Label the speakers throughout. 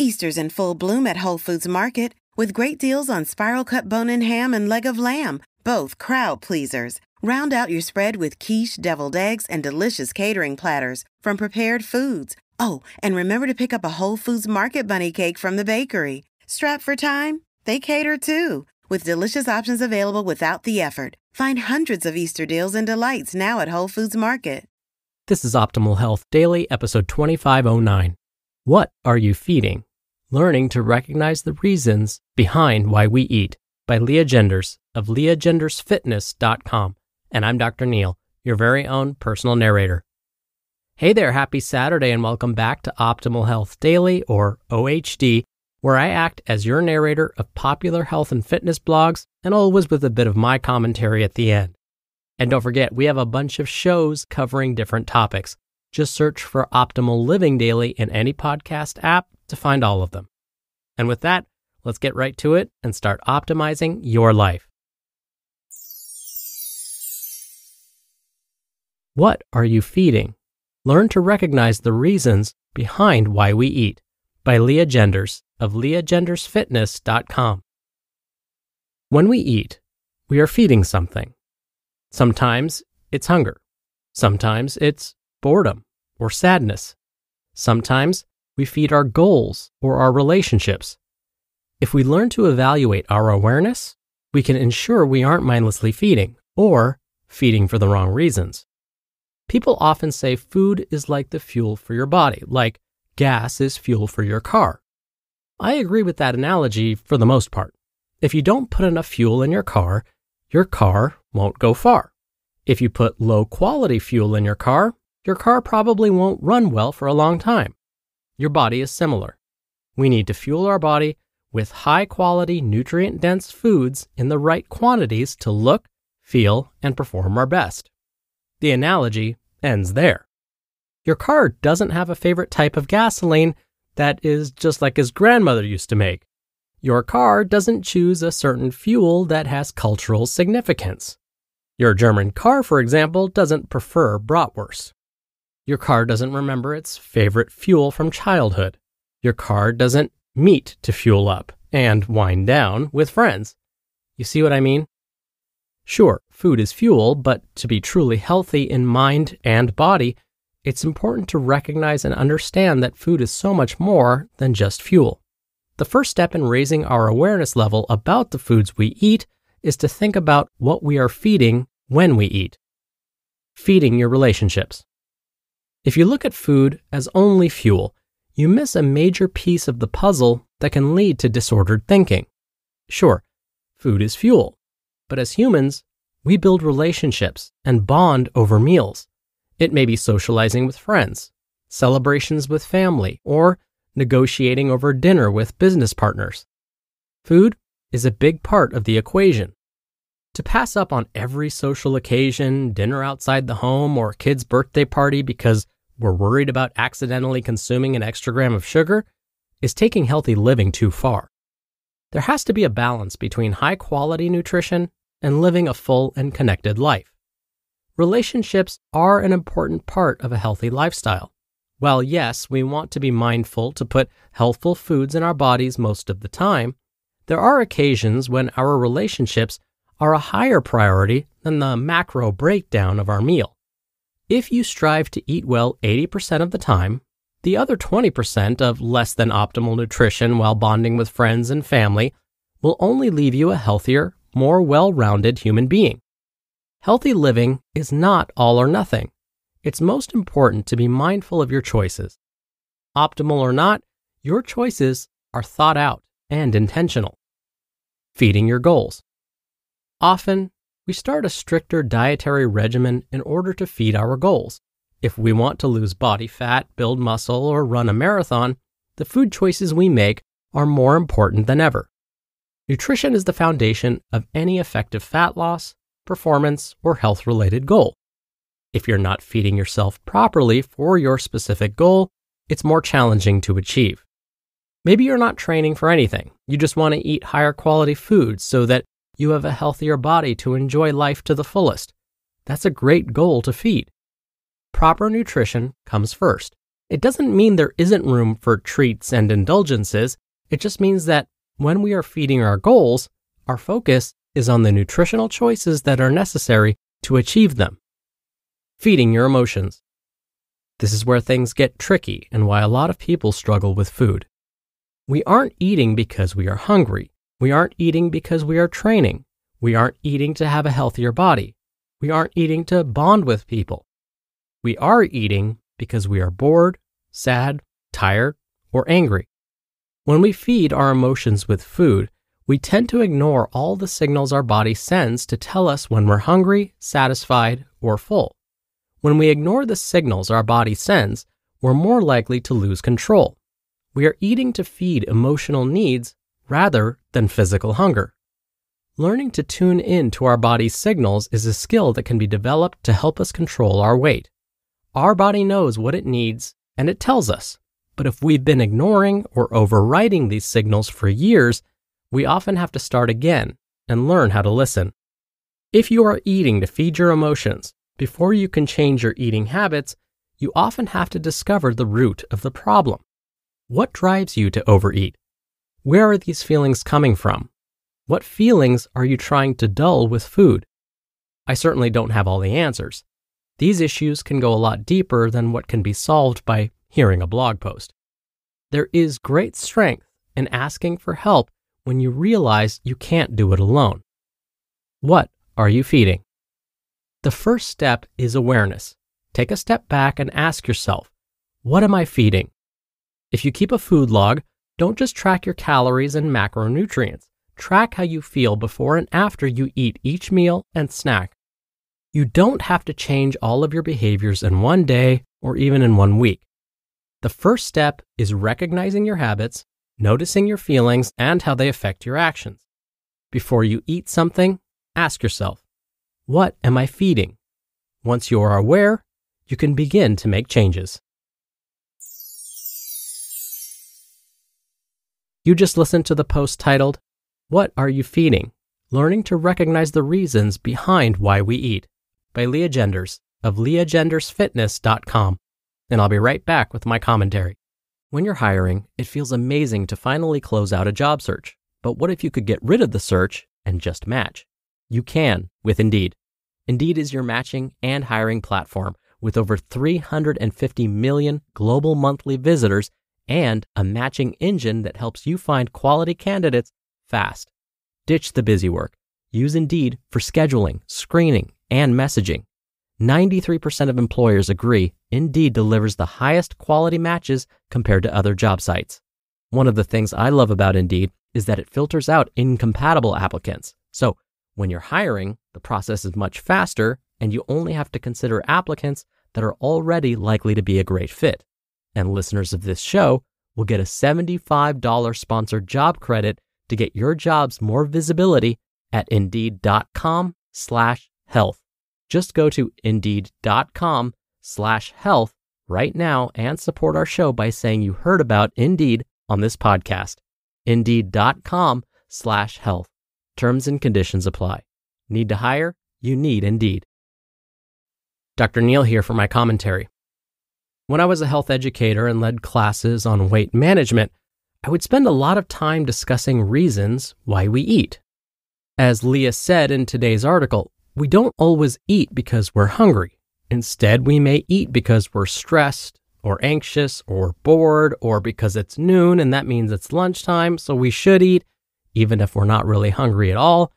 Speaker 1: Easter's in full bloom at Whole Foods Market with great deals on spiral cut bone-in ham and leg of lamb, both crowd pleasers. Round out your spread with quiche, deviled eggs, and delicious catering platters from Prepared Foods. Oh, and remember to pick up a Whole Foods Market bunny cake from the bakery. Strapped for time? They cater too, with delicious options available without the effort. Find hundreds of Easter deals and delights now at Whole Foods Market.
Speaker 2: This is Optimal Health Daily, episode 2509. What are you feeding? Learning to recognize the reasons behind why we eat, by Lea Genders of leagendersfitness.com. And I'm Dr. Neil, your very own personal narrator. Hey there, happy Saturday and welcome back to Optimal Health Daily, or OHD, where I act as your narrator of popular health and fitness blogs, and always with a bit of my commentary at the end. And don't forget, we have a bunch of shows covering different topics. Just search for Optimal Living Daily in any podcast app to find all of them. And with that, let's get right to it and start optimizing your life. What are you feeding? Learn to recognize the reasons behind why we eat, by Lea Genders of leagendersfitness.com. When we eat, we are feeding something. Sometimes it's hunger. Sometimes it's boredom or sadness. Sometimes we feed our goals or our relationships. If we learn to evaluate our awareness, we can ensure we aren't mindlessly feeding or feeding for the wrong reasons. People often say food is like the fuel for your body, like gas is fuel for your car. I agree with that analogy for the most part. If you don't put enough fuel in your car won't go far. If you put low quality fuel in your car probably won't run well for a long time. Your body is similar. We need to fuel our body with high quality, nutrient dense foods in the right quantities to look, feel, and perform our best. The analogy ends there. Your car doesn't have a favorite type of gasoline that is just like his grandmother used to make. Your car doesn't choose a certain fuel that has cultural significance. Your German car, for example, doesn't prefer bratwurst. Your car doesn't remember its favorite fuel from childhood. Your car doesn't meet to fuel up and wind down with friends. You see what I mean? Sure, food is fuel, but to be truly healthy in mind and body, it's important to recognize and understand that food is so much more than just fuel. The first step in raising our awareness level about the foods we eat is to think about what we are feeding when we eat. Feeding your relationships. If you look at food as only fuel, you miss a major piece of the puzzle that can lead to disordered thinking. Sure, food is fuel, but as humans, we build relationships and bond over meals. It may be socializing with friends, celebrations with family, or negotiating over dinner with business partners. Food is a big part of the equation. To pass up on every social occasion, dinner outside the home, or kid's birthday party because we're worried about accidentally consuming an extra gram of sugar is taking healthy living too far. There has to be a balance between high-quality nutrition and living a full and connected life. Relationships are an important part of a healthy lifestyle. While yes, we want to be mindful to put healthful foods in our bodies most of the time, there are occasions when our relationships are a higher priority than the macro breakdown of our meal. If you strive to eat well 80% of the time, the other 20% of less than optimal nutrition while bonding with friends and family will only leave you a healthier, more well-rounded human being. Healthy living is not all or nothing. It's most important to be mindful of your choices. Optimal or not, your choices are thought out and intentional. Feeding your goals. Often, we start a stricter dietary regimen in order to feed our goals. If we want to lose body fat, build muscle, or run a marathon, the food choices we make are more important than ever. Nutrition is the foundation of any effective fat loss, performance, or health-related goal. If you're not feeding yourself properly for your specific goal, it's more challenging to achieve. Maybe you're not training for anything. You just want to eat higher quality foods so that you have a healthier body to enjoy life to the fullest. That's a great goal to feed. Proper nutrition comes first. It doesn't mean there isn't room for treats and indulgences. It just means that when we are feeding our goals, our focus is on the nutritional choices that are necessary to achieve them. Feeding your emotions. This is where things get tricky and why a lot of people struggle with food. We aren't eating because we are hungry. We aren't eating because we are training. We aren't eating to have a healthier body. We aren't eating to bond with people. We are eating because we are bored, sad, tired, or angry. When we feed our emotions with food, we tend to ignore all the signals our body sends to tell us when we're hungry, satisfied, or full. When we ignore the signals our body sends, we're more likely to lose control. We are eating to feed emotional needs rather than physical hunger. Learning to tune in to our body's signals is a skill that can be developed to help us control our weight. Our body knows what it needs, and it tells us. But if we've been ignoring or overriding these signals for years, we often have to start again and learn how to listen. If you are eating to feed your emotions, before you can change your eating habits, you often have to discover the root of the problem. What drives you to overeat? Where are these feelings coming from? What feelings are you trying to dull with food? I certainly don't have all the answers. These issues can go a lot deeper than what can be solved by hearing a blog post. There is great strength in asking for help when you realize you can't do it alone. What are you feeding? The first step is awareness. Take a step back and ask yourself, what am I feeding? If you keep a food log, don't just track your calories and macronutrients. Track how you feel before and after you eat each meal and snack. You don't have to change all of your behaviors in one day or even in 1 week. The first step is recognizing your habits, noticing your feelings and how they affect your actions. Before you eat something, ask yourself, what am I feeding? Once you are aware, you can begin to make changes. You just listened to the post titled, What Are You Feeding? Learning to Recognize the Reasons Behind Why We Eat by Lea Genders of leagendersfitness.com. And I'll be right back with my commentary. When you're hiring, it feels amazing to finally close out a job search. But what if you could get rid of the search and just match? You can with Indeed. Indeed is your matching and hiring platform with over 350 million global monthly visitors and a matching engine that helps you find quality candidates fast. Ditch the busy work. Use Indeed for scheduling, screening, and messaging. 93% of employers agree Indeed delivers the highest quality matches compared to other job sites. One of the things I love about Indeed is that it filters out incompatible applicants. So when you're hiring, the process is much faster and you only have to consider applicants that are already likely to be a great fit. And listeners of this show will get a $75 sponsored job credit to get your jobs more visibility at Indeed.com/health. Just go to Indeed.com/health right now and support our show by saying you heard about Indeed on this podcast. Indeed.com/health. Terms and conditions apply. Need to hire? You need Indeed. Dr. Neil here for my commentary. When I was a health educator and led classes on weight management, I would spend a lot of time discussing reasons why we eat. As Lea said in today's article, we don't always eat because we're hungry. Instead, we may eat because we're stressed or anxious or bored or because it's noon and that means it's lunchtime, so we should eat, even if we're not really hungry at all.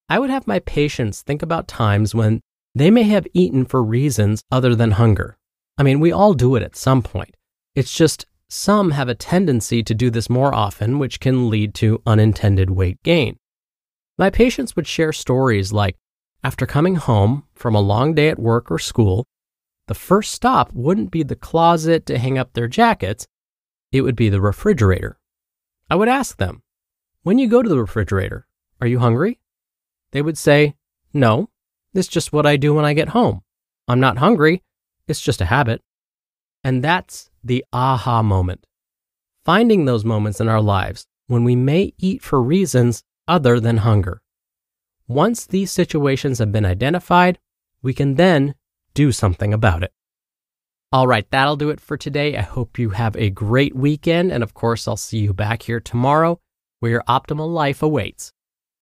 Speaker 2: I would have my patients think about times when they may have eaten for reasons other than hunger. I mean, we all do it at some point. It's just some have a tendency to do this more often, which can lead to unintended weight gain. My patients would share stories like, after coming home from a long day at work or school, the first stop wouldn't be the closet to hang up their jackets, it would be the refrigerator. I would ask them, when you go to the refrigerator, are you hungry? They would say, no, it's just what I do when I get home. I'm not hungry, it's just a habit. And that's the aha moment. Finding those moments in our lives when we may eat for reasons other than hunger. Once these situations have been identified, we can then do something about it. All right, that'll do it for today. I hope you have a great weekend. And of course, I'll see you back here tomorrow where your optimal life awaits.